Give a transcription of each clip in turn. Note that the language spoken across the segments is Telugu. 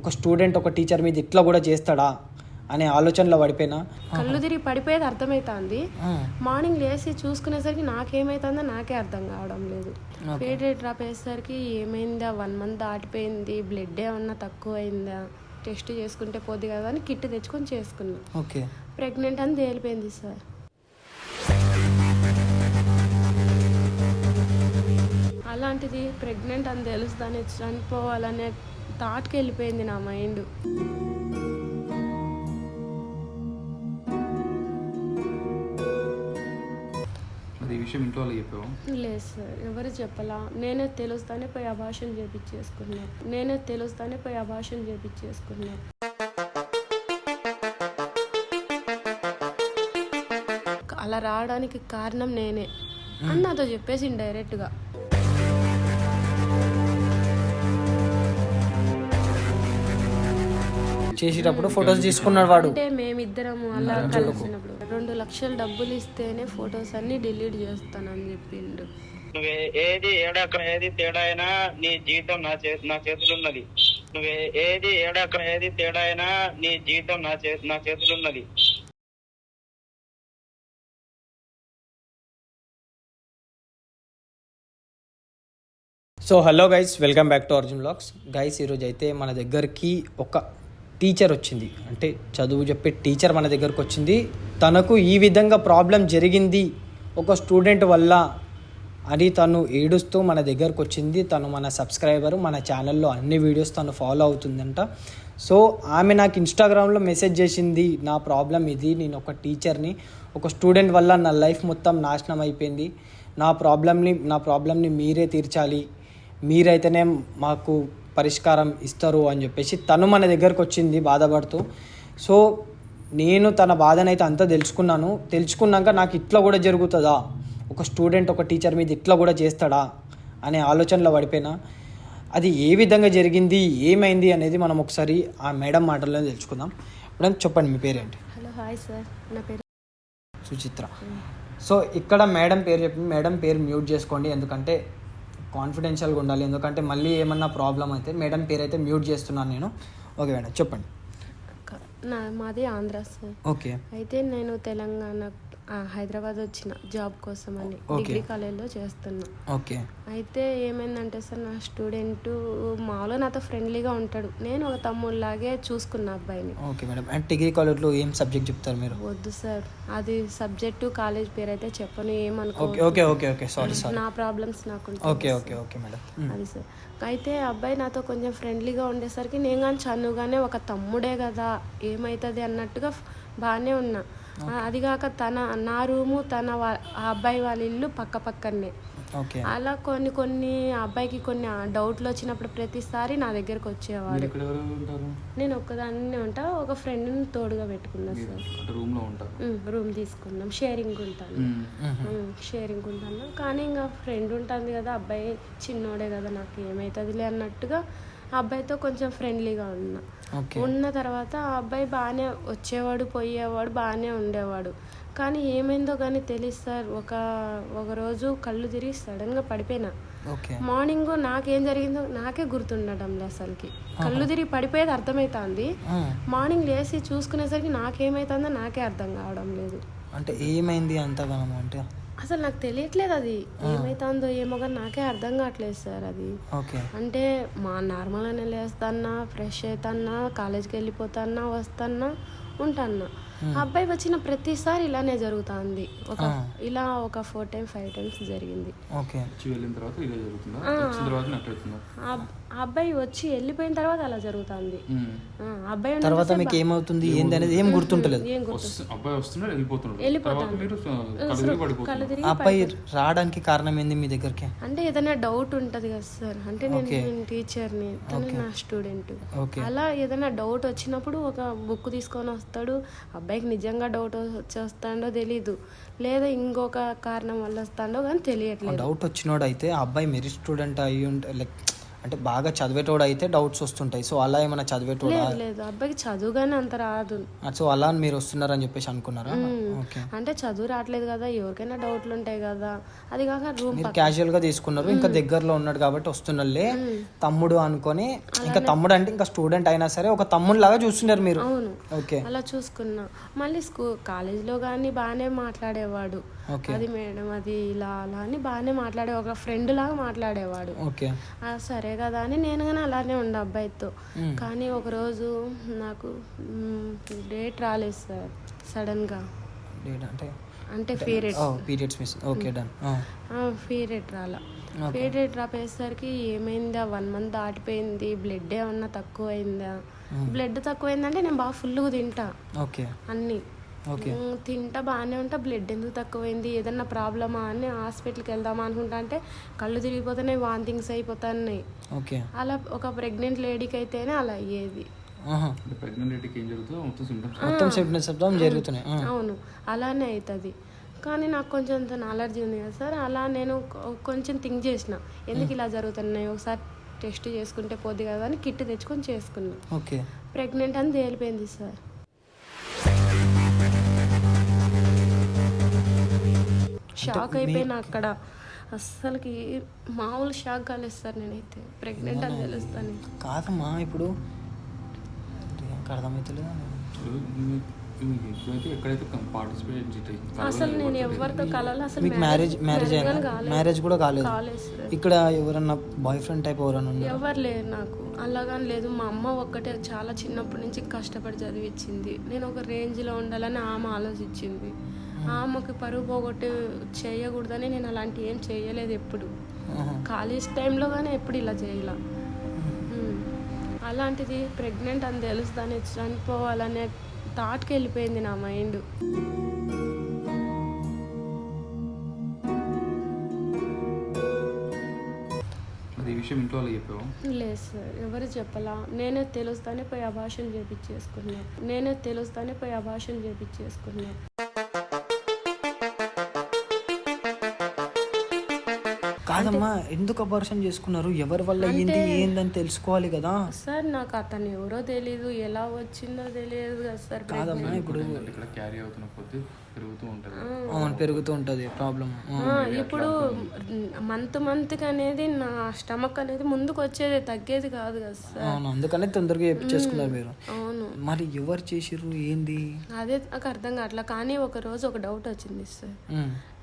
ఒక స్టూడెంట్ ఒక టీచర్ మీద ఇట్లా కూడా చేస్తాడా అనే ఆలోచనలో పడిపోయినా. కళ్ళు తిరిగి పడిపోయేది అర్థమవుతుంది. మార్నింగ్ లేచి చూసుకునేసరికి నాకేమవుతుందో నాకే అర్థం కావడం లేదు. పీరియడ్ డ్రాప్ అయ్యేసరికి ఏమైందా, 1 month దాటిపోయింది, బ్లడ్ ఏమన్నా తక్కువ అయిందా, టెస్ట్ చేసుకుంటే పోద్ది కదా అని కిట్ తెచ్చుకొని చేసుకున్నా. ఓకే, ప్రెగ్నెంట్ అని తేలిపోయింది సార్. అలాంటిది ప్రెగ్నెంట్ అని తెలుస్తుందని చనిపోవాలనే థాట్కి వెళ్ళిపోయింది నా మైండ్. లేదు సార్, ఎవరు చెప్పలా. నేనే తెలుస్తానే పోయి అబార్షన్ చేపించేసుకున్నా. అలా రావడానికి కారణం నేనే అని నాతో చెప్పేసి డైరెక్ట్గా. చేసేటప్పుడు ఫొటోస్ తీసుకున్నాడు వాడు. అంటే మేమిద్దరము అలా కలిసినప్పుడు 2 లక్షలు డబ్బులు ఇస్తేనే ఫొటోస్ అన్ని డిలీట్ చేస్తానని చెప్పిండు. నువ్వే ఏది ఏడాక ఏది తేడా అయినా నీ జీవితం నా చేతులు ఉన్నది. నువ్వే ఏది ఏడాక ఏది తేడా అయినా నీ జీవితం నా చేతులు ఉన్నది. So hello guys, welcome back to Arjun vlogs. Guys, ఈరోజు అయితే మన దగ్గరికి ఒక టీచర్ వచ్చింది. అంటే చదువు చెప్పే టీచర్ మన దగ్గరకు వచ్చింది. తనకు ఈ విధంగా ప్రాబ్లం జరిగింది ఒక స్టూడెంట్ వల్ల అని తను ఏడుస్తూ మన దగ్గరకు వచ్చింది. తను మన సబ్స్క్రైబర్, మన ఛానల్లో అన్ని వీడియోస్ తను ఫాలో అవుతుందంట. సో ఆమె నాకు ఇన్స్టాగ్రామ్లో మెసేజ్ చేసింది, నా ప్రాబ్లం ఇది, నేను ఒక టీచర్ని, ఒక స్టూడెంట్ వల్ల నా లైఫ్ మొత్తం నాశనం అయిపోయింది, నా ప్రాబ్లంని మీరే తీర్చాలి, మీరైతేనే మాకు పరిష్కారం ఇస్తారు అని చెప్పేసి తను మన దగ్గరకు వచ్చింది బాధపడుతూ. సో నేను తన బాధనైతే అంతా తెలుసుకున్నాక నాకు ఇట్లా కూడా జరుగుతుందా, ఒక స్టూడెంట్ ఒక టీచర్ మీద ఇట్లా కూడా చేస్తాడా అనే ఆలోచనలో పడిపోయినా. అది ఏ విధంగా జరిగింది, ఏమైంది అనేది మనం ఒకసారి ఆ మేడం మాటల్లో తెలుసుకుందాం. మేడం చెప్పండి, మీ పేరేంటి? హలో, హాయ్ సార్, నా పేరు సుచిత్ర. సో ఇక్కడ మేడం పేరు చెప్పి, మేడం పేరు మ్యూట్ చేసుకోండి, ఎందుకంటే కాన్ఫిడెన్షియల్గా ఉండాలి. ఎందుకంటే మళ్ళీ ఏమన్నా ప్రాబ్లం అయితే మేడం పేరు అయితే మ్యూట్ చేస్తున్నాను నేను. ఓకే మేడం, చెప్పండి. మాది ఆంధ్ర సార్. ఓకే. అయితే నేను తెలంగాణ హైదరాబాద్ వచ్చిన జాబ్ కోసం అని డిగ్రీ కాలేజ్లో చేస్తున్నా. ఓకే. అయితే ఏమైందంటే సార్, నా స్టూడెంట్ మామూలుగా నాతో ఫ్రెండ్లీగా ఉంటాడు. నేను ఒక తమ్ముళ్ళలాగే చూసుకున్న అబ్బాయిని. Okay madam. అండ్ డిగ్రీ కాలేజ్లో ఏం సబ్జెక్ట్ చెప్తారు మీరు? వద్దు సార్, అది సబ్జెక్టు కాలేజ్ పేరు అయితే చెప్పను, ఏమనుకో. Okay okay okay sorry. నా ప్రాబ్లమ్స్ నాకు. Okay okay okay madam. అది సార్. అయితే అబ్బాయి నాతో కొంచెం ఫ్రెండ్లీగా ఉండేసరికి నేను కానీ చనువుగానే ఒక తమ్ముడే కదా ఏమవుతుంది అన్నట్టుగా బాగానే ఉన్నా. అది కాక నా రూము ఆ అబ్బాయి వాళ్ళ ఇల్లు పక్కనే. అలా కొన్ని అబ్బాయికి కొన్ని డౌట్లు వచ్చినప్పుడు ప్రతిసారి నా దగ్గరకు వచ్చేవాడు. నేను ఒక్కదాన్నే ఉంటా, ఒక ఫ్రెండ్ని తోడుగా పెట్టుకున్నా సార్. రూమ్ తీసుకున్నాం, షేరింగ్ ఉంటాను. కానీ ఇంకా ఫ్రెండ్ ఉంటుంది కదా, అబ్బాయి చిన్నోడే కదా, నాకు ఏమవుతుందిలే అన్నట్టుగా ఆ అబ్బాయితో కొంచెం ఫ్రెండ్లీగా ఉన్న తర్వాత ఆ అబ్బాయి బాగానే వచ్చేవాడు, పోయేవాడు, బాగానే ఉండేవాడు. కానీ ఏమైందో కానీ తెలియదు సార్, ఒక రోజు కళ్ళు తిరిగి సడన్గా పడిపోయినా. మార్నింగ్ నాకేం జరిగిందో నాకే గుర్తుండటం లేదు అసలుకి. కళ్ళు తిరిగి పడిపోయేది అర్థమవుతుంది. మార్నింగ్ లేచి చూసుకునేసరికి నాకేమవుతుందో నాకే అర్థం కావడం లేదు. అంటే ఏమైంది అంతగానో? అంటే అసలు నాకు తెలియట్లేదు అది ఏమైతుందో ఏమో, కానీ నాకే అర్థం కావట్లేదు సార్. అది అంటే నార్మల్గానే లేస్తాన్నా, ఫ్రెష్ అవుతాన్నా, కాలేజ్కి వెళ్ళిపోతాన్నా, వస్తాన్నా, ఉంటాన్నా. అబ్బాయి వచ్చిన ప్రతిసారి ఇలానే జరుగుతుంది. ఇలా ఒక 4 times 5 times జరిగింది. అబ్బాయి వచ్చి వెళ్ళిపోయిన తర్వాత అలా జరుగుతుంది. అబ్బాయి తర్వాత మీకు ఏమవుతుంది ఏంది అనేది ఏం గుర్తుంటలేదు. అబ్బాయి రావడానికి కారణం ఏంది మీ దగ్గరికి? అంటే ఏదైనా డౌట్ ఉంటది కదా సార్. అంటే నేను టీచర్ని, తను నా స్టూడెంట్. అలా ఏదైనా డౌట్ వచ్చినప్పుడు ఒక బుక్ తీసుకొని వస్తాడు. అబ్బాయికి నిజంగా డౌట్ వచ్చేస్తాడో తెలీదు, లేదా ఇంకొక కారణం వల్ల వస్తాడో కానీ తెలియట్లేదు. డౌట్ వచ్చినోడు అయితే ఆ అబ్బాయి మెరిట్ స్టూడెంట్ అయ్యి ఉంటే, లైక్ అంటే బాగా చదివేటోడు అయితే డౌట్స్ వస్తుంటాయి. సో అలా ఏమైనా చదివేటోడా? లేదు లేదు, అబ్బాయికి చదువుగానే అంత రాదు. సో అలా మీరు వస్తున్నారని చెప్పేసి అనుకున్నారా? ఓకే. అంటే చదువు రావట్లేదు కదా, ఎవరికైనా డౌట్లు ఉంటాయి కదా, అది కాక రూమ్ మీరు క్యాజువల్ గా తీసుకున్నారు, ఇంకా దగ్గరలో ఉన్నాడు కాబట్టి వస్తున్నలే తమ్ముడు అనుకొని, ఇంకా తమ్ముడు అంటే ఇంకా స్టూడెంట్ అయినా సరే ఒక తమ్ముడు లాగా చూస్తున్నారు మీరు. అవును, ఓకే. అలా చూసుకున్నా. మళ్ళీ కాలేజీలో కానీ బాగానే మాట్లాడేవాడు. అది మేడం అది ఇలా అలా అని బాగానే మాట్లాడే, ఒక ఫ్రెండ్ లాగా మాట్లాడేవాడు. ఓకే. సరే కదా అని నేను కానీ అలానే ఉండే అబ్బాయితో. కానీ ఒకరోజు నాకు డేట్ రాలేదు సార్, సడన్గా. అంటే periods miss. Okay, done. Period రాలా. పీరియడ్ రాపేసరికి ఏమైందా, 1 month దాటిపోయింది, బ్లడ్ ఏమన్నా తక్కువైందా? బ్లడ్ తక్కువైందంటే నేను బాగా ఫుల్గా తింటా అన్నీ, తింటా బాగానే ఉంటా. బ్లడ్ ఎందుకు తక్కువైంది, ఏదన్నా ప్రాబ్లమా అని హాస్పిటల్కి వెళ్దామా అనుకుంటా అంటే కళ్ళు తిరిగిపోతున్నాయి, వాంతింగ్స్ అయిపోతున్నాయి. అలా ఒక ప్రెగ్నెంట్ లేడీకి అయితేనే అలా అయ్యేది. అవును, అలానే అవుతుంది. కానీ నాకు కొంచెం అలర్జీ ఉంది కదా సార్, అలా నేను కొంచెం థింక్ చేసిన, ఎందుకు ఇలా జరుగుతున్నాయి, ఒకసారి టెస్ట్ చేసుకుంటే పోద్ది కదా అని కిట్ తెచ్చుకొని చేసుకున్నా. ప్రెగ్నెంట్ అని తేలిపోయింది సార్. షాక్ అయిపోయినా అక్కడ, అస్సలకి మామూలు షాక్ కాలేదు సార్. నేనైతే ప్రెగ్నెంట్ అని తెలుస్తాను కాదమ్మా. ఇప్పుడు అసలు నేను ఎవరితో కలవాలి, అసలు మ్యారేజ్ కూడా కాలేదు. ఇక్కడ ఎవరన్నా బాయ్ ఫ్రెండ్ టైప్ ఎవరన్నా ఎవరు లేరు నాకు, అలాగని లేదు. మా అమ్మ ఒక్కటే చాలా చిన్నప్పటి నుంచి కష్టపడి చదివించింది. నేను ఒక రేంజ్లో ఉండాలని ఆమె ఆలోచించింది. ఆమెకి పరువు పోగొట్టి చేయకూడదని నేను అలాంటి ఏం చేయలేదు ఎప్పుడు. కాలేజ్ టైంలో కానీ ఎప్పుడు ఇలా చేయాల. అలాంటిది ప్రెగ్నెంట్ అని తెలుస్తుందని చనిపోవాలనే థాట్కి వెళ్ళిపోయింది నా మైండ్. లేదు సార్, ఎవరు చెప్పలా. నేనే తెలుస్తానే పోయి అబార్షన్ చేపించేసుకున్నా. కాదమ్మా, ఎందుకు అబార్షన్ చేసుకున్నారు, ఎవరి వల్ల ఏందని తెలుసుకోవాలి కదా సార్. నాకు అతను ఎవరో తెలీదు, ఎలా వచ్చిందో తెలియదు కదా సార్. కాదమ్మా, ఇప్పుడు పెరుగుతూ ఉంటది ప్రాబ్లం. ఇప్పుడు మంత్కి అనేది నా స్టమక్ అనేది ముందుకు వచ్చేది, తగ్గేది కాదు కదా సార్. అవును, అందుకనే తొందరగా చేసుకున్నారు మీరు. అవును. మరి ఎవరు చేసిర్రు ఏంది అదే నాకు అర్థం కావట్లా. కానీ ఒక రోజు ఒక డౌట్ వచ్చింది సార్.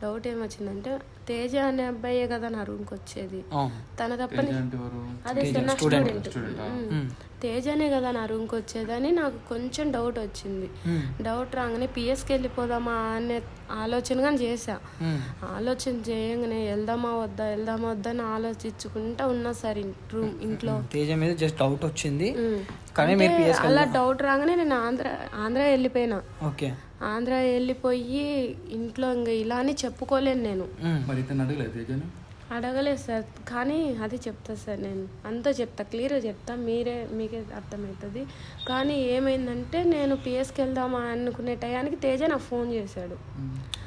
డౌట్ ఏమొచ్చిందంటే, తేజ అనే అబ్బాయే కదా నా రూమ్కి వచ్చేది, తన తప్పని అదే నా స్టూడెంట్, తేజనే కదా నా రూమ్కి వచ్చేదని నాకు కొంచెం డౌట్ వచ్చింది. డౌట్ రాగానే పిఎస్కి వెళ్ళిపోదామా అనే ఆలోచనగా చేసా. ఆలోచన చేయగానే వెళ్దామా వద్దా అని ఆలోచించుకుంటా ఉన్నా సార్ ఇంట్లో. తేజ మీద జస్ట్ డౌట్ వచ్చింది. అలా డౌట్ రాగానే నేను ఆంధ్ర వెళ్ళిపోయినా. ఆంధ్ర వెళ్ళిపోయి ఇంట్లో ఇంకా ఇలా అని చెప్పుకోలేను నేను. అడగలేదు సార్, కానీ అది చెప్తా సార్, నేను అంతా చెప్తా, క్లియర్గా చెప్తా, మీకే అర్థమవుతుంది. కానీ ఏమైందంటే, నేను పిఎస్కి వెళ్దామా అనుకునే టయానికి తేజ నాకు ఫోన్ చేశాడు.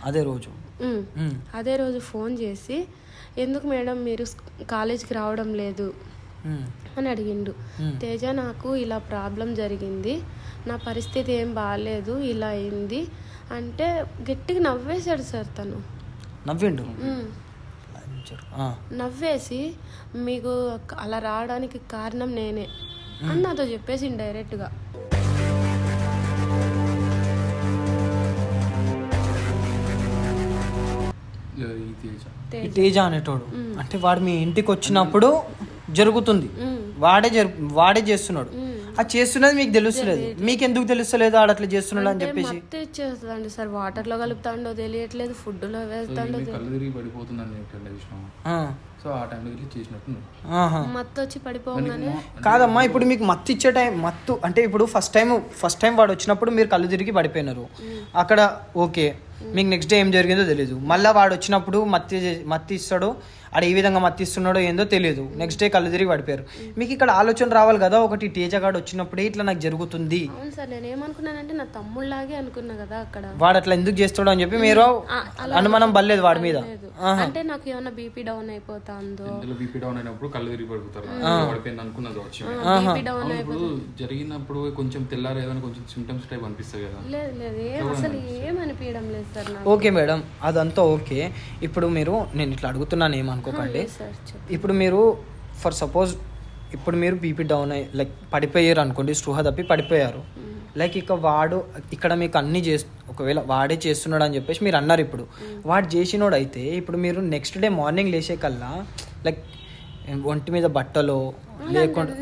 అదే రోజు ఫోన్ చేసి, ఎందుకు మేడం మీరు కాలేజ్కి రావడం లేదు అని అడిగిండు. తేజ, నాకు ఇలా ప్రాబ్లం జరిగింది, నా పరిస్థితి ఏం బాగాలేదు, ఇలా అయింది అంటే గట్టిగా నవ్వేశాడు సార్. తను నవ్వేసి, మీకు అలా రావడానికి కారణం నేనే అని నాతో చెప్పేసి డైరెక్ట్గా. తేజ అనేటోడు అంటే వాడు మీ ఇంటికి వచ్చినప్పుడు జరుగుతుంది, వాడే చేస్తున్నాడు. అది చేస్తున్నది మీకు తెలుస్తలేదు, మీకు ఎందుకు తెలుస్తలేదు ఆడ అట్లా చేస్తున్నాడు అని చెప్పేసి. చేస్తుందండి సార్, వాటర్ లో కలుపుతాండో తెలియట్లేదు, ఫుడ్ లో వేస్తాండో మత్తు వచ్చి పడిపోగానే. కాదమ్మా, ఇప్పుడు మీకు మత్తు ఇచ్చే మత్తు అంటే ఇప్పుడు ఫస్ట్ టైం వాడు వచ్చినప్పుడు మీరు కళ్ళు తిరిగి పడిపోయినారు అక్కడ, ఓకే. మీకు నెక్స్ట్ డే ఏం జరిగిందో తెలీదు. మళ్ళీ వాడు వచ్చినప్పుడు మత్తి ఇస్తాడు, ఆడ ఏ విధంగా మత్తిస్తున్నాడో ఏందో తెలియదు. నెక్స్ట్ డే కళ్ళు తిరిగి పడిపోయారు. మీకు ఇక్కడ ఆలోచన రావాలి కదా, ఒకటి తేజగాడు వచ్చినప్పుడే ఇట్లా నాకు జరుగుతుంది, అవును సార్ నేను ఏమనుకున్నానంటే నా తమ్ముళ్ళలాగే అనుకున్నా కదా అక్కడ, వాడు అట్లా ఎందుకు చేస్తాడు అని చెప్పి మీరు అనుమానం పడలేదు వాడి మీద. అంటే నాకు ఏమన్నా బీపీ డౌన్ అయిపోతుందో, బీపీ డౌన్ అయినప్పుడు కళ్ళు తిరిగి పడిపోతారు, పడిపోయింది అనుకున్నది వచ్చి బీపీ డౌన్ ఇప్పుడు జరిగినప్పుడు కొంచెం తెల్లారు ఏదైనా కొంచెం సిమ్టమ్స్ టైప్ అనిపిస్తాయి కదా. లేదు లేదు ఏం అసలు ఏం అనిపించడం లేదు సార్ నాకు. ఓకే మేడం, అదంతా ఓకే. ఇప్పుడు మీరు, నేను ఇట్లా అడుగుతున్నాను ఏమనుకోకండి, సార్ చెప్పు. ఇప్పుడు మీరు ఫర్ సపోజ్ ఇప్పుడు మీరు బీపీ డౌన్ అయ్యి లైక్ పడిపోయారు అనుకోండి, స్పృహ తప్పి పడిపోయారు, లైక్ ఇక వాడు ఇక్కడ మీకు అన్నీ ఒకవేళ వాడే చేస్తున్నాడు అని చెప్పేసి మీరు అన్నారు. ఇప్పుడు వాడు చేసినోడు అయితే ఇప్పుడు మీరు నెక్స్ట్ డే మార్నింగ్ లేచే కల్లా లైక్ ఒంటి మీద బట్టలు లేకుండా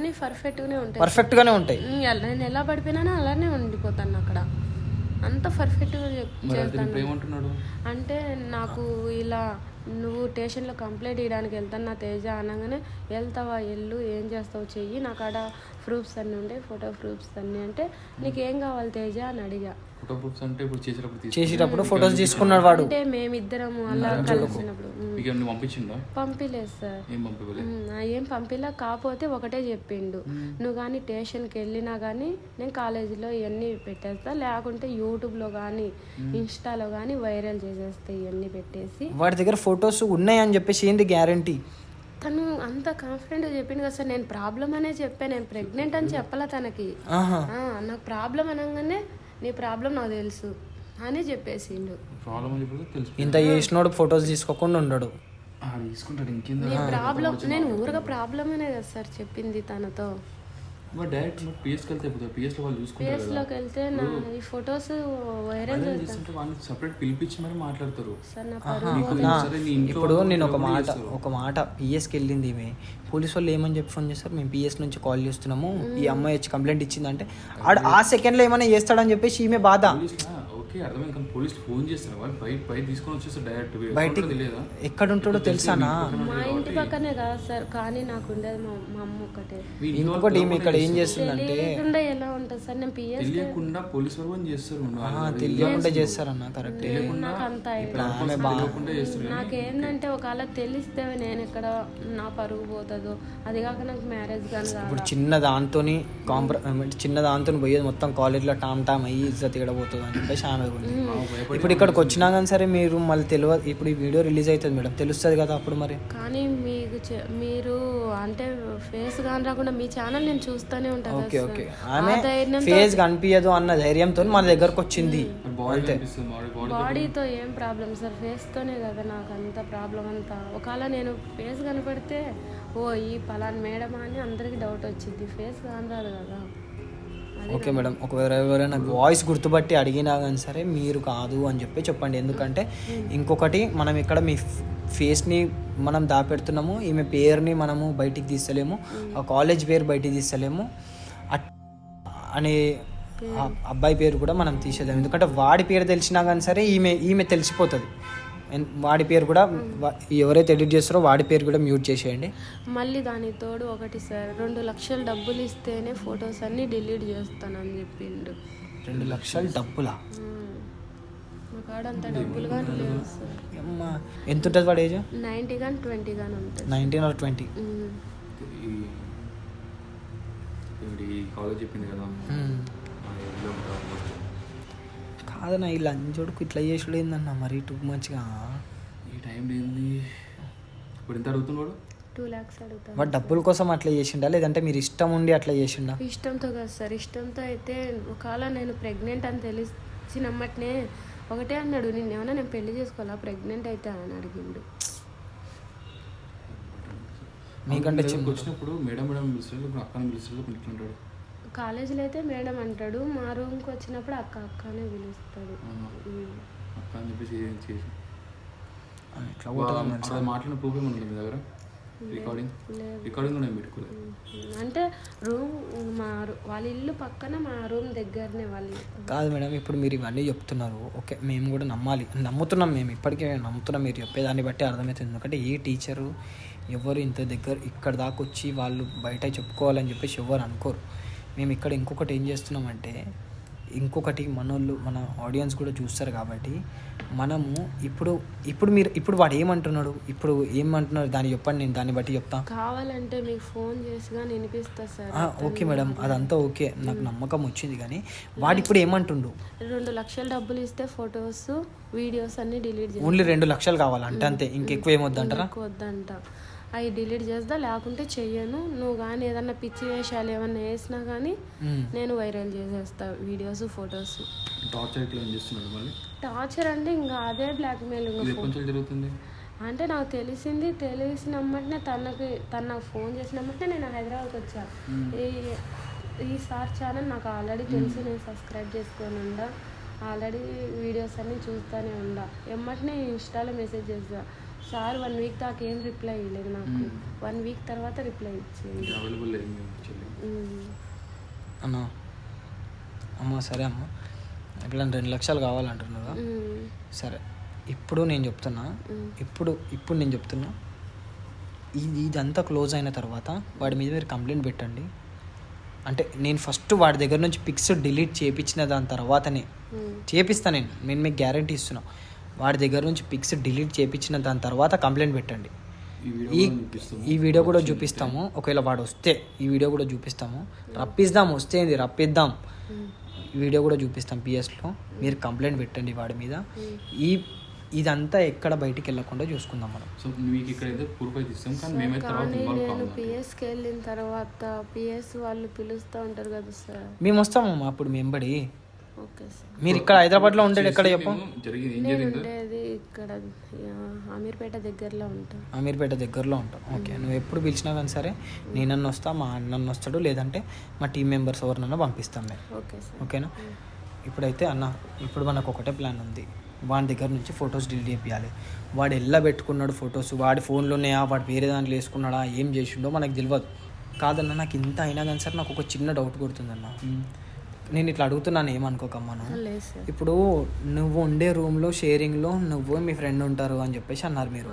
పర్ఫెక్ట్గానే ఉంటాయి. నేను ఎలా పడిపోయినానో అలానే ఉండిపోతాను అక్కడ, అంత పర్ఫెక్ట్గా చేస్తాను. అంటే నాకు ఇలా నువ్వు స్టేషన్లో కంప్లైంట్ ఇవ్వడానికి వెళ్తాను నా తేజ అనగానే, వెళ్తావా వెళ్ళు, ఏం చేస్తావు చెయ్యి, నాకు ఆడ ప్రూఫ్స్ అన్నీ ఉండే, ఫోటో ప్రూఫ్స్ అన్నీ. అంటే నీకేం కావాలి తేజ అని అడిగా. ఫోటో ప్రూఫ్స్ అంటే ఇప్పుడు చేసేటప్పుడు ఫొటోస్ తీసుకున్నాడు వాడు. అంటే మేమిద్దరము అలా కలిసినప్పుడు పంపిలేదు సార్, ఏం పంపిలా. కాకపోతే ఒకటే చెప్పిండు, నువ్వు కానీ స్టేషన్కి వెళ్ళినా కానీ నేను కాలేజీలో ఇవన్నీ పెట్టేస్తా, లేకుంటే యూట్యూబ్లో కానీ ఇన్స్టాలో కానీ వైరల్ చేసేస్తా ఇవన్నీ పెట్టేసి. వాడి దగ్గర ఫొటోస్ ఉన్నాయని చెప్పేసి ఏంది గ్యారంటీ? తను అంత కాన్ఫిడెంట్గా చెప్పింది కదా సార్. నేను ప్రాబ్లం అనే చెప్పాను, నేను ప్రెగ్నెంట్ అని చెప్పాలా తనకి. నాకు ప్రాబ్లం అనగానే నీ ప్రాబ్లం నాకు తెలుసు అని చెప్పేసిండు. ఇంత చేసినోడు ఫొటోస్ తీసుకోకుండా ఉండడు. నీ ప్రాబ్లం, నేను ఊరగా ప్రాబ్లం అనే కదా సార్ చెప్పింది తనతో. పిఎస్లోకి వెళ్తే నా ఈ ఫొటోస్ వైరల్ మాట్లాడతారు సార్. నా ఇప్పుడు నేను ఒక మాట పిఎస్కి వెళ్ళింది ఈమె, పోలీసు వాళ్ళు ఏమని చెప్పి ఫోన్ చేస్తారు, మేము పిఎస్ నుంచి కాల్ చేస్తున్నాము, ఈ అమ్మాయి వచ్చి కంప్లైంట్ ఇచ్చిందంటే ఆ సెకండ్లో ఏమైనా చేస్తాడని చెప్పేసి ఈమె బాధ. బయటికి ఎక్కడ ఉంటాడో తెలుసానా? మా ఇంటి పక్కనే కదా సార్, కానీ నాకు ఉండేది మా అమ్మ ఒక్కటే. ఇంకొకటి ఈమె ఇక్కడ ఏం చేస్తుందంటే ఎలా ఉంటుంది సార్, నేను పిఎస్ తెలియకుండా పోలీస్ తెలియకుండా చేస్తారన్న కరెక్ట్. నాకు అంత నాకేంటంటే ఒకవేళ తెలిస్తే నేను ఇక్కడ నా పరుగు పోతుందో, అది కాక నాకు మ్యారేజ్ కానీ ఇప్పుడు చిన్న దాంతో పోయేది మొత్తం కాలేజ్లో టామ్ అయ్యి ఇజ్జత్ ఇవ్వబోతుంది అని చెప్పేసి ఆమె ఉంది. ఇప్పుడు ఇక్కడికి వచ్చినా కానీ సరే మీరు మళ్ళీ తెలియదు, ఇప్పుడు ఈ వీడియో రిలీజ్ అవుతుంది మేడం, తెలుస్తుంది కదా అప్పుడు మరి. కానీ మీరు అంటే ఫేస్ కానీ రాకుండా మీ ఛానల్ నేను చూస్తూనే ఉంటాను. ఓకే ఓకే, ఆమె ఫేస్ కనిపించదు అన్న ధైర్యంతో మన దగ్గరకు వచ్చింది. బాడీతో ఏం ప్రాబ్లం సార్, ఫేస్ తోనే కదా నాకు అంత ప్రాబ్లం అంతా. ఒకవేళ నేను ఫేస్ కనపడితే ఓ ఈ పలానా మేడమా అని అందరికి డౌట్ వచ్చింది, ఫేస్ కనరాదు కదా. ఓకే మేడం, ఒకవేళ ఎవరైనా వాయిస్ గుర్తుపట్టి అడిగినా కానీ సరే మీరు కాదు అని చెప్పండి. ఎందుకంటే ఇంకొకటి, మనం ఇక్కడ మీ ఫేస్ని మనం దాపెడుతున్నాము, ఈమె పేరుని మనము బయటికి తీస్తలేము, ఆ కాలేజ్ పేరు బయటికి తీస్తలేము, అనే అబ్బాయి పేరు కూడా మనం తీసేద్దాం. ఎందుకంటే వాడి పేరు తెలిసినా కానీ సరే ఈమె తెలిసిపోతుంది. వాడి పేరు కూడా ఎవరైతే ఎడిట్ చేస్తారో వాడి పేరు కూడా మ్యూట్ చేసేయండి. మళ్ళీ దానికి తోడు ఒకటి సార్, 2 లక్షలు డబ్బులు ఇస్తేనే ఫొటోస్ అన్ని డిలీట్ చేస్తానని చెప్పిండు. 2 లక్షలు డబ్బులా? మా కాడ అంత డబ్బులు కానీ లేవు సార్. ఎంత ఉంటుంది వాడు ఏజ్? 19 కానీ 20 కానీ ఉంటుంది. 19 or 20. కాలేజ్ చెప్పింది కదా కాదన్నా, ఈ లంచోడుకు ఇట్లా చేసుడు ఏందన్నా మరి టూ మచ్గా. ఈ టైం ఏంది ఇప్పుడు ఎంత అడుగుతున్నాడు? 2 lakhs అడుగుతాను. వాడు డబ్బుల కోసం అట్లా చేసిండా, లేదంటే మీరు ఇష్టం ఉండి అట్లా చేసిండా? ఇష్టంతో కదా సార్, ఇష్టంతో అయితే ఒకవేళ నేను ప్రెగ్నెంట్ అని తెలిసినమ్మటనే ఒకటే అన్నాడు, నిన్నేమన్నా నేను పెళ్లి చేసుకోవాలా ప్రెగ్నెంట్ అయితే అని అడిగిండు. మీకంటే వచ్చినప్పుడు మేడం పిలుస్తాడు, అక్కని పిలుస్తాడు, పిలుస్తుంటాడు. కాలేజీలో అయితే మేడం అంటాడు, మా రూమ్కి వచ్చినప్పుడు అక్కనే పిలుస్తాడు. అక్క అని చెప్పేసి మాట్లాడిన ప్రూఫ్ ఏమన్నా ఉంది మీ దగ్గర? రికార్డింగ్ నేను పెట్టుకోలేదు. అంటే రూమ్ వాళ్ళ ఇల్లు పక్కన, మా రూమ్ దగ్గరనే వాళ్ళు. కాదు మేడం, ఇప్పుడు మీరు ఇవన్నీ చెప్తున్నారు, ఓకే మేము కూడా నమ్ముతున్నాం, మేము ఇప్పటికే నమ్ముతున్నాం మీరు చెప్పేదాన్ని బట్టి అర్థమవుతుంది. ఎందుకంటే ఏ టీచరు ఎవరు ఇంత ఇక్కడ దాకా వచ్చి వాళ్ళు బయట చెప్పుకోవాలని చెప్పేసి ఎవరు అనుకోరు. మేము ఇక్కడ ఇంకొకటి ఏం చేస్తున్నామంటే, ఇంకొకటి మనోళ్ళు మన ఆడియన్స్ కూడా చూస్తారు కాబట్టి మనము ఇప్పుడు వాడు ఏమంటున్నాడు, ఇప్పుడు ఏమంటున్నాడు దాన్ని చెప్పండి, నేను దాన్ని బట్టి చెప్తా. కావాలంటే మీకు ఫోన్ చేసిగా వినిపిస్తా సార్. ఓకే మేడం, అదంతా ఓకే, నాకు నమ్మకం వచ్చింది. కానీ వాడు ఇప్పుడు ఏమంటుండు? 2 లక్షలు డబ్బులు ఇస్తే ఫొటోస్ వీడియోస్ అన్ని డిలీట్ చేసి ఓన్లీ 2 లక్షలు కావాలంటే అంతే, ఇంకెక్కువ ఏమొద్దంటారా? వద్దంట. అవి డిలీట్ చేస్తా, లేకుంటే చెయ్యను. నువ్వు కానీ ఏదన్నా పిచ్చి వేషాలు ఏమన్నా వేసినా కానీ నేను వైరల్ చేసేస్తా వీడియోస్ ఫొటోస్. టార్చర్ అంటే ఇంకా అదే బ్లాక్మెయిల్. అంటే నాకు తెలిసినమ్మటనే తను నాకు ఫోన్ చేసినమ్మటనే నేను హైదరాబాద్కి వచ్చా. ఈ సార్ ఛానల్ నాకు ఆల్రెడీ తెలుసు, నేను సబ్స్క్రైబ్ చేసుకొని ఉండా, ఆల్రెడీ వీడియోస్ అన్నీ చూస్తూనే ఉండా. ఎమ్మటనే ఇన్స్టాలో మెసేజ్ చేసా. సార్ 1 వీక్ దాకా ఏం రిప్లై ఇవ్వలేదు నాకు. 1 వీక్ తర్వాత రిప్లై ఇచ్చింది. అమ్మ సరే అమ్మ, ఇప్పుడు 2 లక్షలు కావాలంటున్నారా? సరే, ఇప్పుడు నేను చెప్తున్నా, ఇప్పుడు నేను చెప్తున్నా, ఇదంతా క్లోజ్ అయిన తర్వాత వాడి మీద మీరు కంప్లైంట్ పెట్టండి. అంటే నేను ఫస్ట్ వాడి దగ్గర నుంచి పిక్స్ డిలీట్ చేయించిన దాని తర్వాతనే చేపిస్తాను. నేను మీకు గ్యారంటీ ఇస్తున్నా. వాడి దగ్గర నుంచి పిక్స్ డిలీట్ చేయించిన దాని తర్వాత కంప్లైంట్ పెట్టండి. ఈ వీడియో కూడా చూపిస్తాము. ఒకవేళ వాడు వస్తే ఈ వీడియో కూడా చూపిస్తాము. రప్పిద్దాం. ఈ వీడియో కూడా చూపిస్తాం పిఎస్లో. మీరు కంప్లైంట్ పెట్టండి వాడి మీద. ఇదంతా ఎక్కడ బయటికి వెళ్ళకుండా చూసుకుందాం మనం. నేను పిఎస్కి వెళ్ళిన తర్వాత పిఎస్ వాళ్ళు పిలుస్తూ ఉంటారు కదా సార్, మేము వస్తామమ్మా అప్పుడు మెంబడి. Okay sir. మీరు ఇక్కడ హైదరాబాద్లో ఉండేది ఎక్కడ చెప్పు? నేను ఉండేది ఇక్కడ అమీర్పేట దగ్గరలో ఉంటాం. ఓకే, నువ్వు ఎప్పుడు పిలిచినా కానీ సరే, నేనన్నా వస్తా, మా అన్న వస్తాడు, లేదంటే మా టీం మెంబర్స్ ఎవరినన్నా పంపిస్తాం మేము. Okay sir. ఓకేనా? ఇప్పుడైతే అన్న, ఇప్పుడు మనకు ఒకటే ప్లాన్ ఉంది. వాడి దగ్గర నుంచి ఫొటోస్ డిలీట్ చేయాలి. వాడు ఎలా పెట్టుకున్నాడు ఫొటోస్, వాడి ఫోన్లోనే వాడు వేరే దాంట్లో వేసుకున్నాడా, ఏం చేసిండో మనకు తెలియదు. కాదన్న, నాకు ఇంత అయినా కానీ సరే నాకు ఒక చిన్న డౌట్ కొడుతుందన్న. నేను ఇట్లా అడుగుతున్నాను, ఏమనుకోకమ్మా. ఇప్పుడు నువ్వు ఉండే రూమ్లో షేరింగ్లో నువ్వు మీ ఫ్రెండ్ ఉంటారు అని చెప్పేసి అన్నారు మీరు.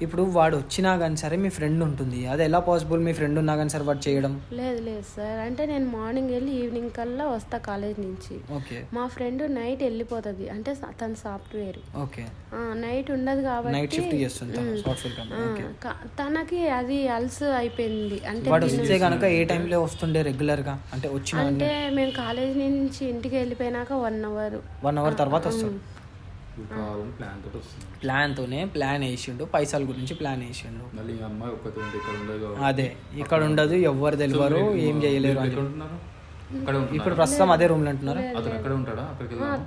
ఇప్పుడు వాడు వచ్చినా కానీ సరే మీ ఫ్రెండ్ ఉంటుంది, అది ఎలా పాసిబుల్? మీ ఫ్రెండ్ ఉన్నా కానీ సరే వాడు చేయడం? లేదు సార్, అంటే నేను మార్నింగ్ వెళ్ళి ఈవినింగ్ కల్లా వస్తా కాలేజ్ నుంచి. ఓకే. మా ఫ్రెండ్ నైట్ వెళ్ళిపోతుంది, అంటే తను సాఫ్ట్వేర్. ఓకే. నైట్ ఉండదు కాబట్టి నైట్ షిఫ్ట్ చేస్తుంది తనకి అది అలసు అయిపోయింది. అంటే వాడు వస్తే కనుక ఏ టైంలో వస్తుండే రెగ్యులర్గా? అంటే వచ్చిన అంటే మేము కాలేజ్ నుంచి ఇంటికి వెళ్ళిపోయినాక 1 అవర్ తర్వాత వస్తాడు. ప్లాన్ వేసిండు, పైసల గురించి ప్లాన్ వేసిండు. అదే ఇక్కడ ఉండదు, ఎవ్వరు తెలియరు, ఏం చేయలేరు అని. ఇప్పుడు ప్రస్తుతం అదే రూమ్ లో అంటున్నారు.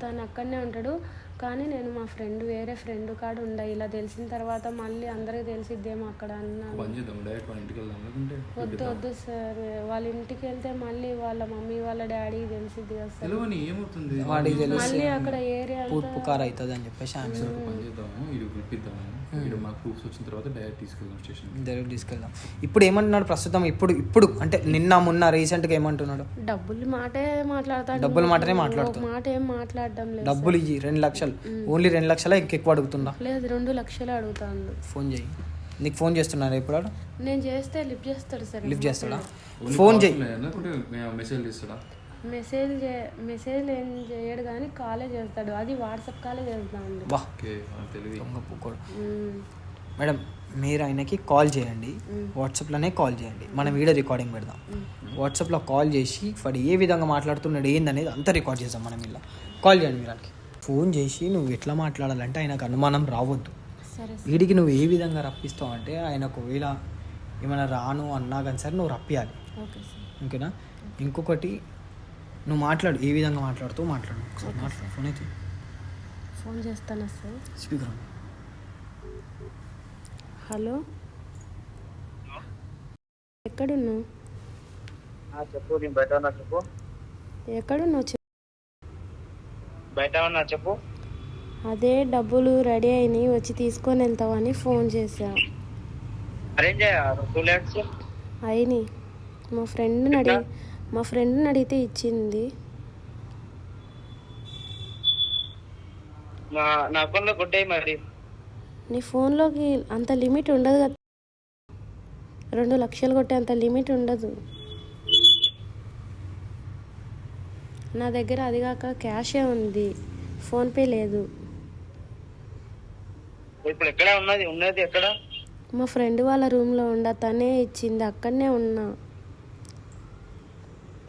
తను అక్కడనే ఉంటాడు. కానీ నేను మా ఫ్రెండ్ వేరే ఫ్రెండ్ కాడ ఉండ, ఇలా తెలిసిన తర్వాత మళ్ళీ అందరికి తెలిసిద్దేమో అక్కడ అన్నాను. వద్దు సార్, వాళ్ళ ఇంటికి వెళ్తే మళ్ళీ వాళ్ళ మమ్మీ వాళ్ళ డాడీకి తెలిసిద్ది కదా సార్. మళ్ళీ అక్కడ ఏరియా పుకార్ అవుతుంది అని చెప్పేసి డైరెక్ట్ తీసుకెళ్దాం. ఇప్పుడు ఏమంటున్నాడు ప్రస్తుతం? ఇప్పుడు అంటే నిన్న మొన్న రీసెంట్ గా ఏమంటున్నాడు? డబ్బులు మాటే మాట్లాడతాడు. డబ్బులు మాటనే మాట్లాడతాడు. మాట ఏం మాట్లాడడం లేదు. డబ్బులు ఇయ్యి 2 లక్షలు, ఓన్లీ 2 లక్షల ఇంకెక్కువ అడుగుతుందా? లేదు, 2 లక్షలు అడుగుతాను. ఫోన్ చేయి. నీకు ఫోన్ చేస్తున్నారా ఇప్పుడు? నేను చేస్తే లిఫ్ట్ చేస్తాడు సార్. లిఫ్ట్ చేస్తాడా? ఫోన్ చేయి. మెసేజ్ ఏం చేయడు కానీ కాలే చేస్తాడు. అది వాట్సాప్ కాలే చేస్తాడు. మేడం, మీరు ఆయనకి కాల్ చేయండి, వాట్సాప్లోనే కాల్ చేయండి. మనం వీడియో రికార్డింగ్ పెడదాం. వాట్సాప్లో కాల్ చేసి వాడు ఏ విధంగా మాట్లాడుతున్నాడు ఏందనేది అంతా రికార్డ్ చేద్దాం. మనం ఇలా కాల్ చేయండి. మీరు ఆయనకి ఫోన్ చేసి నువ్వు ఎట్లా మాట్లాడాలంటే ఆయనకు అనుమానం రావద్దు. వీడికి నువ్వు ఏ విధంగా రప్పిస్తావు అంటే, ఆయన ఒకవేళ ఏమైనా రాను అన్నా కానీ సరే నువ్వు రప్పియాలి. ఓకేనా? ఇంకొకటి, నువ్వు మాట్లాడు, ఏ విధంగా మాట్లాడుతూ మాట్లాడు. ఫోన్ అయితే ఫోన్ చేస్తానా సార్? స్పీకర్. హలో, ఎక్కడున్నావు? చెప్పు. నేను బయట ఉన్నా. చెప్పు. ఎక్కడున్నావు? బయట ఉన్నా. చెప్పు. అదే డబ్బులు రెడీ అయినాయి, వచ్చి తీసుకొని వెళ్తావని ఫోన్ చేసా. అయినాయి. మా ఫ్రెండ్ని అడిగితే ఇచ్చింది. నా అకౌంట్లో కొట్టాయి. మరి నీ ఫోన్లోకి అంత లిమిట్ ఉండదు కదా, 2 లక్షలు కొట్టే అంత లిమిట్ ఉండదు. నా దగ్గర అది కాక క్యాషే ఉంది, ఫోన్పే లేదు. ఇప్పుడు ఎక్కడ ఉన్నది ఎక్కడ? మా ఫ్రెండ్ వాళ్ళ రూమ్లో తనే ఇచ్చింది, అక్కడనే ఉన్నా.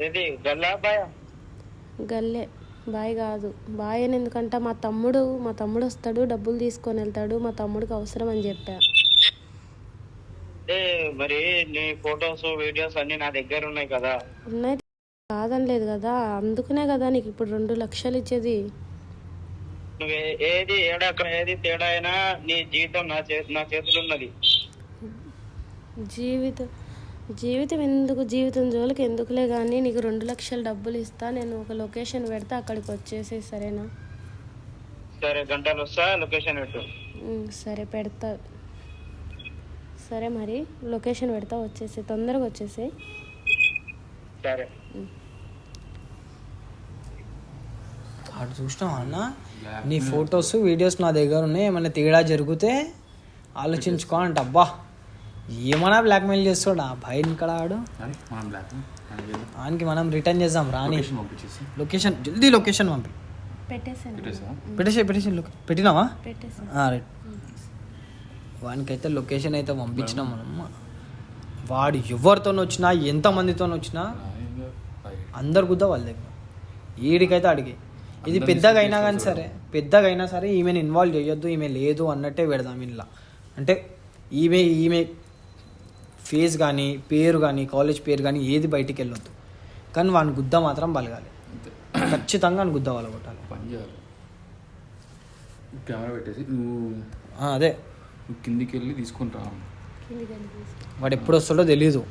ఏది గల్లా బాయ్? గల్లే, బాయ్ కాదు. బాయ్ అని ఎందుకంటే మా తమ్ముడు వస్తాడు, డబ్బులు తీసుకొని వెళ్తాడు, మా తమ్ముడికి అవసరం అని చెప్పా. మరి నీ ఫొటోస్ వీడియోస్ అన్ని నా దగ్గర ఉన్నాయి కదా. ఉన్నాయి, కాదనలేదు కదా, అందుకనే కదా నీకు ఇప్పుడు 2 లక్షలు ఇచ్చేది. నువ్వు ఏది ఏడక్కడ ఏది తేడా అయినా నీ జీవితం నా చేతులు ఉన్నది. జీవితం ఎందుకు, జీవితం జోలికి ఎందుకులే కానీ నీకు 2 లక్షలు డబ్బులు ఇస్తా. నేను ఒక లొకేషన్ పెడతా, అక్కడికి వచ్చేసి, సరేనా? సరే, గంటలు వస్తా, లొకేషన్ పెట్టు. సరే పెడతా. సరే మరి లొకేషన్ పెడతా, వచ్చేసి తొందరగా వచ్చేసి. సరే. అటు చూసినావా అన్న, నీ ఫొటోస్ వీడియోస్ నా దగ్గర ఉన్నాయి, ఏమైనా తేడా జరిగితే ఆలోచించుకో అంట. అబ్బా ఏమన్నా బ్లాక్మెయిల్ చేస్తాడు ఆ భయం ఇక్కడ ఆడు. ఆయనకి మనం రిటర్న్ చేద్దాం రాని. లొకేషన్ జల్దీ లొకేషన్ పంపి. పెట్టినావా? రైట్. వానికైతే లొకేషన్ అయితే పంపించినాం మనం. వాడు ఎవరితో వచ్చినా ఎంతమందితో వచ్చినా అందరు గుద్దా వాళ్ళ దగ్గర. ఈడికైతే అడిగి ఇది పెద్దగా అయినా సరే ఈమెను ఇన్వాల్వ్ చేయొద్దు, ఈమె లేదు అన్నట్టే పెడదాం ఇంట్లో. అంటే ఈమె ఫేస్ కానీ పేరు కానీ కాలేజ్ పేరు కానీ ఏది బయటికి వెళ్ళొద్దు. కానీ వాడిని గుద్ద మాత్రం బలగాలి, ఖచ్చితంగా గుద్ద వాళ్ళ కొట్టాలి. పని చేయాలి, కెమెరా పెట్టేసి నువ్వు అదే కిందికి వెళ్ళి తీసుకుంటా. వాడు ఎప్పుడు వస్తాడో తెలీదు,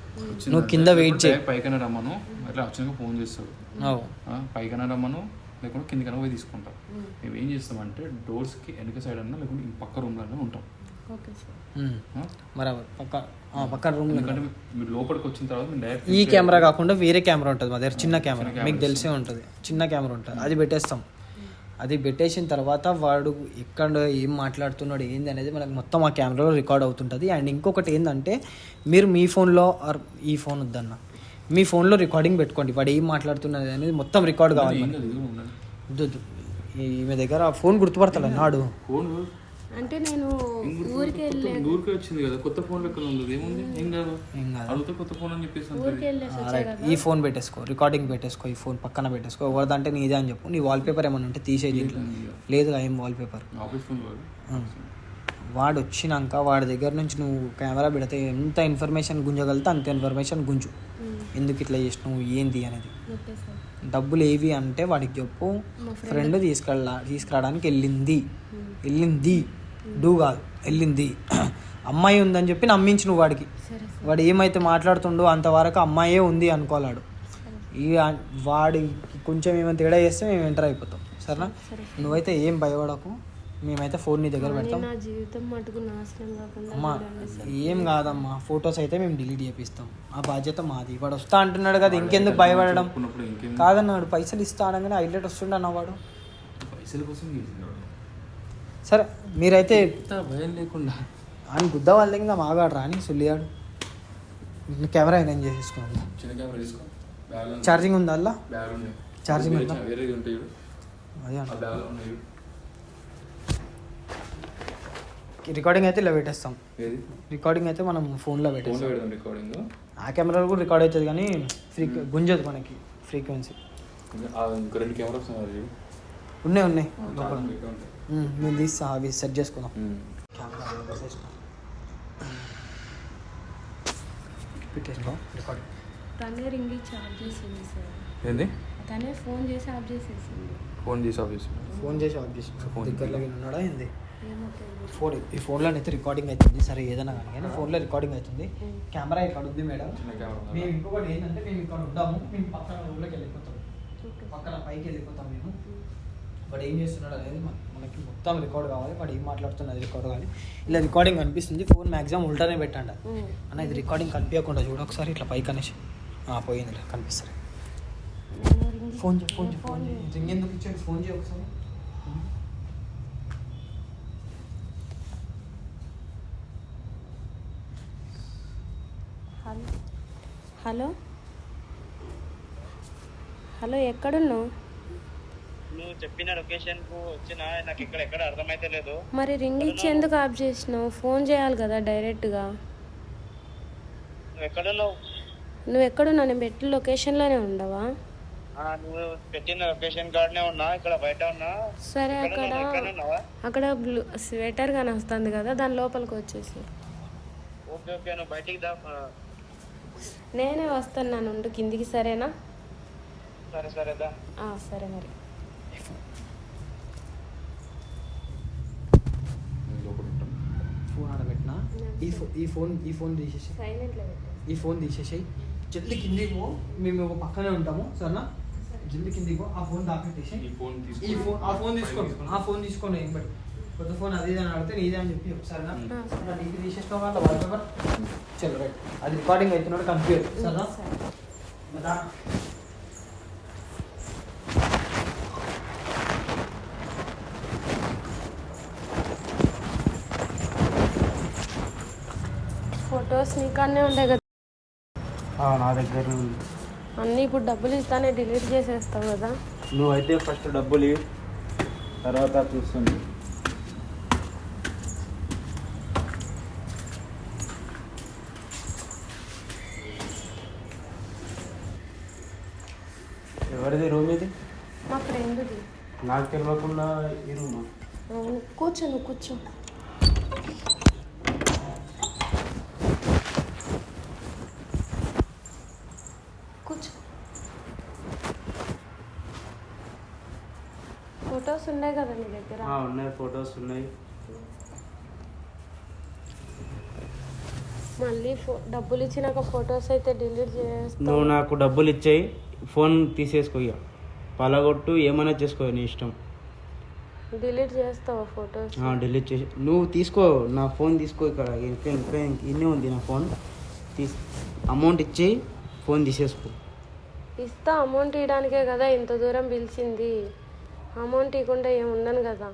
నువ్వు కింద వెయిట్ చేయి. పైకైనా రమ్మను, అట్లా వచ్చినాక ఫోన్ చేస్తాడు. పైకైనా రమ్మను, లేకుంటే కిందికైనా పోయి తీసుకుంటాం. మేము ఏం చేస్తామంటే డోర్స్కి వెనక సైడ్ అన్నా లేకుంటే పక్క రూమ్లోనే ఉంటాం. పక్క రూమ్. ఎందుకంటే మీరు లోపలికి వచ్చిన తర్వాత డైరెక్ట్ ఈ కెమెరా కాకుండా వేరే కెమెరా ఉంటుంది మా దగ్గర, చిన్న కెమెరా, మీకు తెలిసే ఉంటుంది, చిన్న కెమెరా ఉంటుంది, అది పెట్టేస్తాం. అది పెట్టేసిన తర్వాత వాడు ఎక్కడ ఏం మాట్లాడుతున్నాడు ఏంది అనేది మనకు మొత్తం ఆ కెమెరాలో రికార్డ్ అవుతుంటుంది. అండ్ ఇంకొకటి ఏంటంటే మీరు మీ ఫోన్లో ఈ ఫోన్ వద్దన్న, మీ ఫోన్లో రికార్డింగ్ పెట్టుకోండి, వాడు ఏం మాట్లాడుతున్నది అనేది మొత్తం రికార్డ్ కావాలి. ఈమె దగ్గర ఫోన్ గుర్తుపడతాడు నాడు. అంటే నేను ఊరికి వచ్చింది కదా, కొత్త ఫోన్ లెక్కన ఉంది, ఏముంది, ఏం కాదు, అడిగితే కొత్త ఫోన్ అని చెప్పేసి ఈ ఫోన్ పెట్టేసుకో, రికార్డింగ్ పెట్టేసుకో, ఈ ఫోన్ పక్కన పెట్టేసుకో. ఎవరిదంటే నీదే అని చెప్పు. నీ వాల్పేపర్ ఏమైనా ఉంటే తీసేది, ఇంట్లో లేదు ఏం వాల్పేపర్. వాడు వచ్చినాక వాడి దగ్గర నుంచి నువ్వు కెమెరా పెడితే ఎంత ఇన్ఫర్మేషన్ గుంజగలితే అంత ఇన్ఫర్మేషన్ గుంజు. ఎందుకు ఇట్లా చేసినావు ఏంది అనేది. డబ్బులు ఏవి అంటే వాడికి చెప్పు, ఫ్రెండ్ తీసుకురావడానికి వెళ్ళింది డూ కాదు, వెళ్ళింది. అమ్మాయి ఉందని చెప్పి నమ్మించు నువ్వు వాడికి. వాడు ఏమైతే మాట్లాడుతుండో అంతవరకు అమ్మాయే ఉంది అనుకోలేడు. వాడి కొంచెం ఏమైనా తేడా చేస్తే మేము ఎంటర్ అయిపోతాం, సరేనా? నువ్వైతే ఏం భయపడకు, మేమైతే ఫోన్ నీ దగ్గర పెడతాం. అమ్మా ఏం కాదమ్మా, ఫొటోస్ అయితే మేము డిలీట్ చేపిస్తాం, ఆ బాధ్యత మాది. వాడు వస్తా అంటున్నాడు కదా, ఇంకెందుకు భయపడడం. కాదన్నాడు, పైసలు ఇస్తా అనగానే హైలైట్ వస్తుండ అన్నవాడు. పైసల కోసం సరే మీరైతే భయం లేకుండా అని గుద్ద వాళ్ళ దగ్గర మాగాడు రాని సుల్లియాడు. కెమెరా అయినా ఏం చేసేసుకున్నాను. చిన్న కెమెరా తీసుకో, ఛార్జింగ్ ఉందా అలా? ఛార్జింగ్ ఉందా? వేరేది ఉంటాయి రికార్డింగ్ అయితే ఇలా పెట్టేస్తాం. రికార్డింగ్ అయితే మనం ఫోన్లో పెట్టేస్తాం. ఆ కెమెరాలో కూడా రికార్డ్ అవుతుంది కానీ గుంజదు మనకి ఫ్రీక్వెన్సీ. ఉన్నాయి నేను తీస్తా, అవి సెట్ చేసుకుందాం. పెట్టేసుకో రికార్డింగ్. తనే రింగ్ ఇచ్చి ఆఫ్ చేసింది సార్. ఏంది? తనే ఫోన్ చేసి ఆఫ్ చేసేసింది. ఫోన్ చేసి ఆఫ్ చేసి దగ్గరలో ఉన్నాడా ఏంది? ఫోన్ ఈ ఫోన్లో అయితే రికార్డింగ్ అవుతుంది. సరే ఏదైనా కానీ ఫోన్లో రికార్డింగ్ అవుతుంది. కెమెరా ఇక్కడ ఉంది మేడం. మేము ఇంకొకటి ఏంటంటే మేము ఇక్కడ ఉందాము, మేము పక్కన రూమ్లోకి వెళ్ళిపోతాం, పక్కన పైకి వెళ్ళిపోతాం మేము. వాడు ఏం చేస్తున్నాడు అనేది మనకి మొత్తం రికార్డ్ కావాలి, వాడు ఏం మాట్లాడుతున్నది రికార్డ్ కావాలి. ఇలా రికార్డింగ్ కనిపిస్తుంది, ఫోన్ మ్యాక్సిమం ఉల్టానే పెట్టండి అన్న. ఇది రికార్డింగ్ కనిపించకుండా చూడ ఒకసారి, ఇట్లా పైకి అనేసి పోయింది కనిపిస్తుంది. ఫోన్ రింగ్ ఎందుకు ఇచ్చాడు, ఫోన్ చేయ ఒకసారి. హలో హలో, ఎక్కడున్నావు? నువ్వు చెప్పిన లొకేషన్ కు వచ్చినా నాకు ఇక్కడ ఎక్కడ అర్థమైతే లేదు. మరి రింగ్ ఇచ్చి ఎందుకు ఆఫ్ చేసినావు? ఫోన్ చేయాలి కదా డైరెక్ట్గా. నువ్వు ఎక్కడున్నావు? నువ్వు ఎక్కడున్నావు? నేను పెట్టిన లొకేషన్లోనే ఉండవా? నువ్వు పెట్టిన లొకేషన్ కార్డ్నే ఉన్నా, ఇక్కడ బయట ఉన్నా. సరే, ఎక్కడ ఉన్నావా? అక్కడ బ్లూ స్వెటర్ కానీ వస్తుంది కదా, దాని లోపలికి వచ్చేసి. ఓకే ఓకే, నువ్వు బయటికి దా. నేనే వస్తాను ఉండు కిందికి, సరేనా? సరే సరే దా. సరే మరి. నేను లోపల ఉంటాను. ఫోన్ ఆడబెట్టినా. ఈ ఫోన్ తీసేసి, సైలెంట్లో పెట్టు. ఈ ఫోన్ తీసేసాయి. జల్ది కిందికి పో, మేము ఒక పక్కనే ఉంటాము సరేనా? జల్ది కిందికి పో, ఆ ఫోన్ దాపెట్టేసి ఈ ఫోన్ ఆ ఫోన్ తీసుకొని ఏం బట్టి కొత్త ఫోన్ అది ఇది అని అడిగితే నీదే అని చెప్పి సరేనా? నీకు తీసేసిన వాళ్ళ వాల్పేపర్ చల్ రైట్, అది రికార్డింగ్ అవుతున్నాడు కంప్యూటర్ సరేనా? బతా. ఫొటోస్ నీకన్నే ఉంటాయి కదా నా దగ్గర ఉంది. అన్నీ. ఇప్పుడు డబ్బులు ఇస్తానే డిలీట్ చేసేస్తావు కదా. నువ్వైతే ఫస్ట్ డబ్బులు ఇవ్వు, తర్వాత చూస్తుంది. ఎవరిది రూమ్ ఇది? మా ఫ్రెండ్ది. నాకు తెలియకుండా ఈ రూమా? అవును, కూర్చో, నువ్వు కూర్చో. కూర్చో. ఫొటోస్ ఉన్నాయి కదా నీ దగ్గర? ఉన్నాయి, ఫొటోస్ ఉన్నాయి. మళ్ళీ డబ్బులు ఇచ్చినాక ఫొటోస్ అయితే డిలీట్ చేస్తావు. నువ్వు నాకు డబ్బులు ఇచ్చేయి, ఫోన్ తీసేసుకో, ఇక పలగొట్టు, ఏమైనా చేసుకో, నీ ఇష్టం. డిలీట్ చేస్తావా ఫొటోస్? డిలీట్ చేసి నువ్వు తీసుకో, నా ఫోన్ తీసుకో. ఇక్కడ ఇంకా ఇన్నే ఉంది నా ఫోన్. అమౌంట్ ఇచ్చి ఫోన్ తీసేసుకో. ఇస్తా, అమౌంట్ ఇవ్వడానికే కదా ఇంత దూరం పిలిచింది. అమౌంట్ ఇవ్వకుండా ఏమి ఉండను కదా.